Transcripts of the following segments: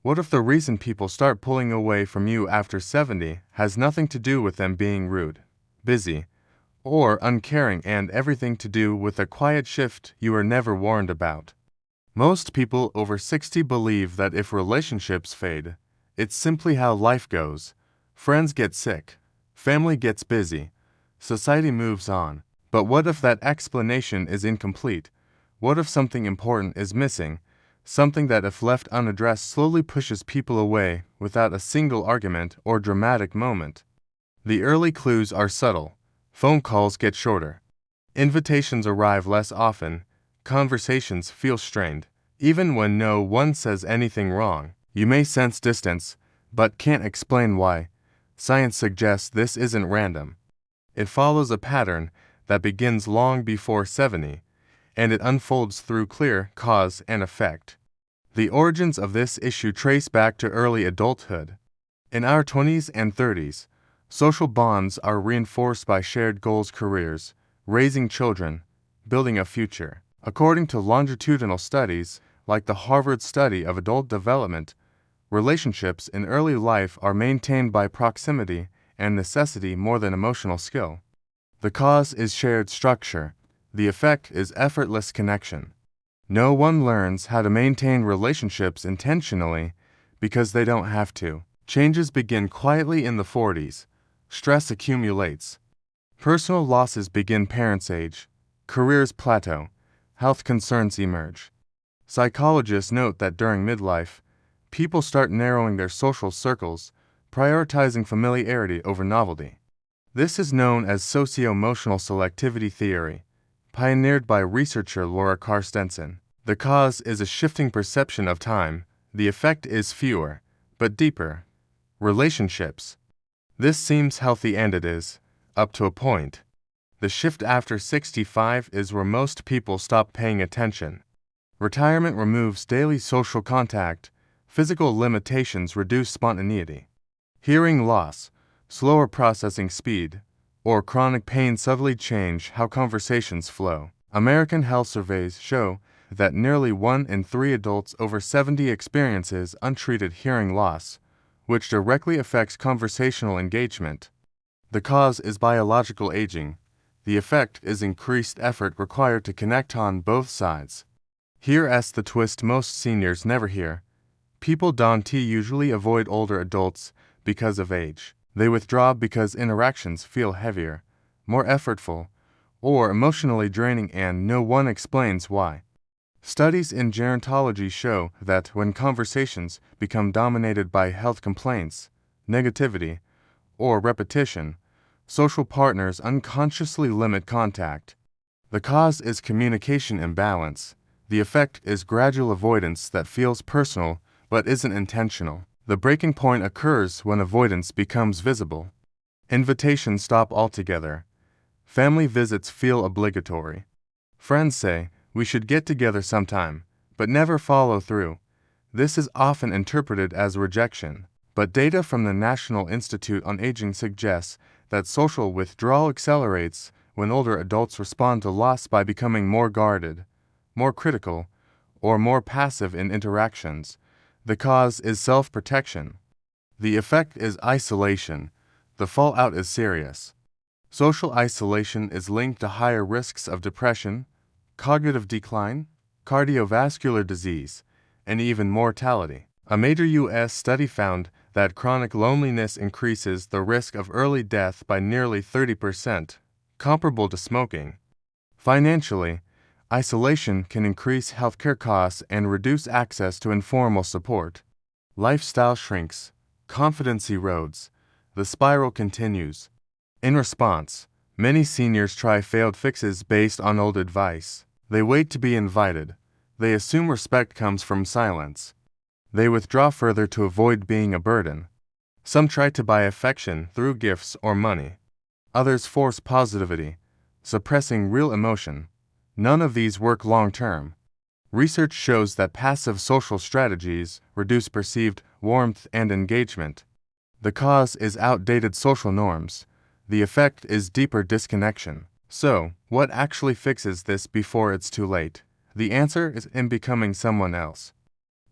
What if the reason people start pulling away from you after 70 has nothing to do with them being rude, busy, or uncaring and everything to do with a quiet shift you were never warned about? Most people over 60 believe that if relationships fade, it's simply how life goes. Friends get sick, family gets busy, society moves on. But what if that explanation is incomplete? What if something important is missing? Something that, if left unaddressed, slowly pushes people away without a single argument or dramatic moment. The early clues are subtle. Phone calls get shorter. Invitations arrive less often. Conversations feel strained. Even when no one says anything wrong, you may sense distance, but can't explain why. Science suggests this isn't random. It follows a pattern that begins long before 70, and it unfolds through clear cause and effect. The origins of this issue trace back to early adulthood. In our 20s and 30s, social bonds are reinforced by shared goals, careers, raising children, building a future. According to longitudinal studies, like the Harvard Study of Adult Development, relationships in early life are maintained by proximity and necessity more than emotional skill. The cause is shared structure. The effect is effortless connection. No one learns how to maintain relationships intentionally because they don't have to. Changes begin quietly in the 40s. Stress accumulates. Personal losses begin parents' age. Careers plateau. Health concerns emerge. Psychologists note that during midlife, people start narrowing their social circles, prioritizing familiarity over novelty. This is known as socio-emotional selectivity theory, pioneered by researcher Laura Carstensen. The cause is a shifting perception of time. The effect is fewer, but deeper, relationships. This seems healthy, and it is, up to a point. The shift after 65 is where most people stop paying attention. Retirement removes daily social contact. Physical limitations reduce spontaneity. Hearing loss, slower processing speed, or chronic pain subtly change how conversations flow. American health surveys show that nearly 1 in 3 adults over 70 experiences untreated hearing loss, which directly affects conversational engagement. The cause is biological aging. The effect is increased effort required to connect on both sides. Here's the twist most seniors never hear. People don't usually avoid older adults because of age. They withdraw because interactions feel heavier, more effortful, or emotionally draining, and no one explains why. Studies in gerontology show that when conversations become dominated by health complaints, negativity, or repetition, social partners unconsciously limit contact. The cause is communication imbalance. The effect is gradual avoidance that feels personal but isn't intentional. The breaking point occurs when avoidance becomes visible. Invitations stop altogether. Family visits feel obligatory. Friends say, "We should get together sometime," but never follow through. This is often interpreted as rejection, but data from the National Institute on Aging suggests that social withdrawal accelerates when older adults respond to loss by becoming more guarded, more critical, or more passive in interactions. The cause is self-protection. The effect is isolation. The fallout is serious. Social isolation is linked to higher risks of depression, cognitive decline, cardiovascular disease, and even mortality. A major U.S. study found that chronic loneliness increases the risk of early death by nearly 30%, comparable to smoking. Financially, isolation can increase healthcare costs and reduce access to informal support. Lifestyle shrinks, confidence erodes, the spiral continues. In response, many seniors try failed fixes based on old advice. They wait to be invited. They assume respect comes from silence. They withdraw further to avoid being a burden. Some try to buy affection through gifts or money. Others force positivity, suppressing real emotion. None of these work long-term. Research shows that passive social strategies reduce perceived warmth and engagement. The cause is outdated social norms. The effect is deeper disconnection. So, what actually fixes this before it's too late? The answer is in becoming someone else.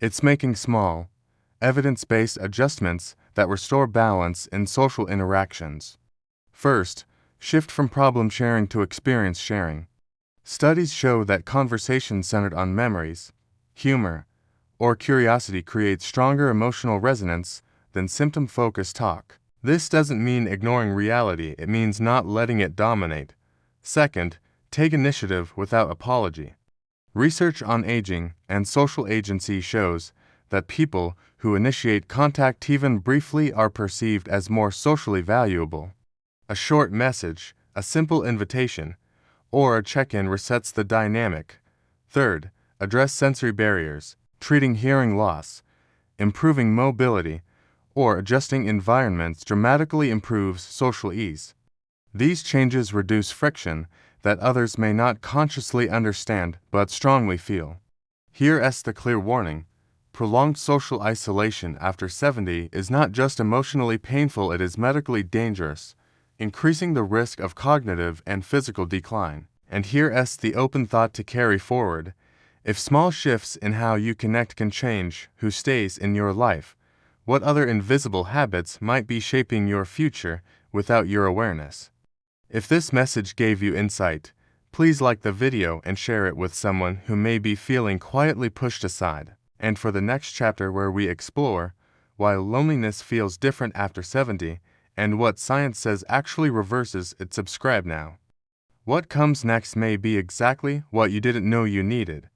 It's making small, evidence-based adjustments that restore balance in social interactions. First, shift from problem sharing to experience sharing. Studies show that conversation centered on memories, humor, or curiosity creates stronger emotional resonance than symptom-focused talk. This doesn't mean ignoring reality, it means not letting it dominate. Second, take initiative without apology. Research on aging and social agency shows that people who initiate contact even briefly are perceived as more socially valuable. A short message, a simple invitation, or a check-in resets the dynamic. Third, address sensory barriers, treating hearing loss, improving mobility, or adjusting environments dramatically improves social ease. These changes reduce friction that others may not consciously understand but strongly feel. Here's the clear warning. Prolonged social isolation after 70 is not just emotionally painful, it is medically dangerous, increasing the risk of cognitive and physical decline. And here's the open thought to carry forward. If small shifts in how you connect can change who stays in your life, what other invisible habits might be shaping your future without your awareness? If this message gave you insight, please like the video and share it with someone who may be feeling quietly pushed aside. And for the next chapter where we explore why loneliness feels different after 70 and what science says actually reverses it, subscribe now. What comes next may be exactly what you didn't know you needed.